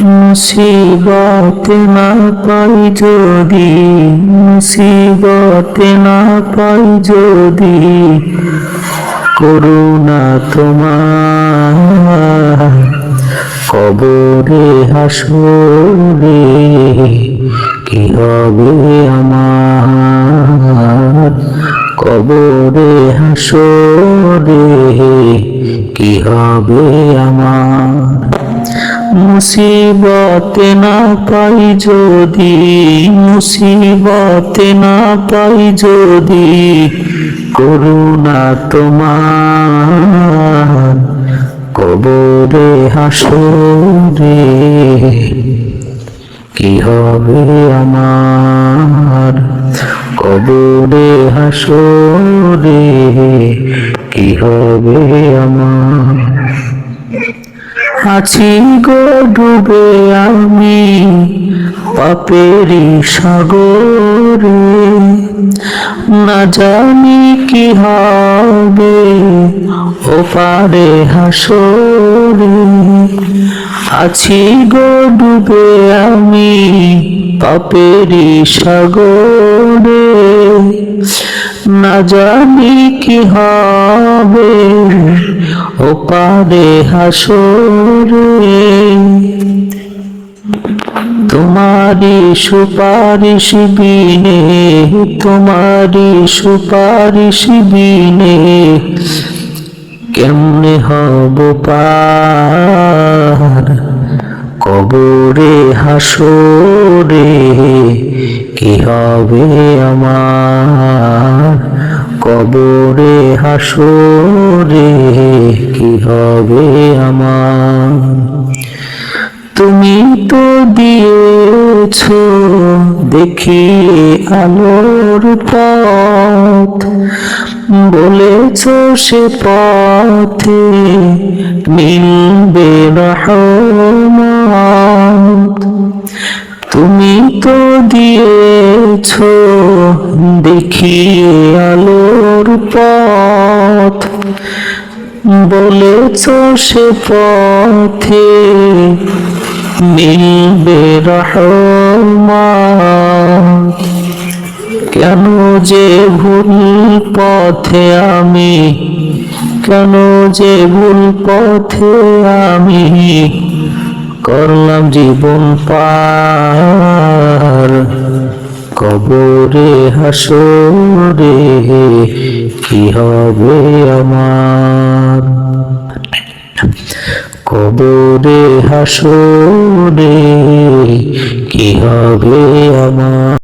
মুসিবতে না পাই যদি, মুসিবতে না পাই যদি, করুণা তোমার কবরে হাসরে কি হবে আমার, কবরে হাসরে কি হবে আমার। মুসিবতে না পাই যদি, মুসিবতে না পাই যদি, করুণা তোমার কবরে হাসরে কি হবে আমার, কবরে হাসরে কি হবে আমার। আছি গো ডুবে আমি পাপেরই সাগরে, না জানি কি হবে ওপারে হাসরে। আছি গো ডুবে আমি পাপেরই সাগরে, না জানি কি হবে ওপারে হাসরে। তোমারি সুপারিশ বিনে, তোমারি সুপারিশ বিনে কেমনে হব পার, কবরে হাসরে কি হবে আমার, কবরে হাসরে কি হবে আমার। তুমি তো দিয়েছ দেখিয়ে আলোর পথ, বলেছ সে পথে মিলবে রহমত। তুমি তো দিয়েছ দেখিয়ে আলোর পথ, বলেছ সে পথে মিলবে রহমত। কেন যে ভুল পথে আমি, কেন যে ভুল পথে আমি করলাম জীবন পার, কবরে হাসরে কি হবে আমার, কবরে হাসরে কি হবে আমার।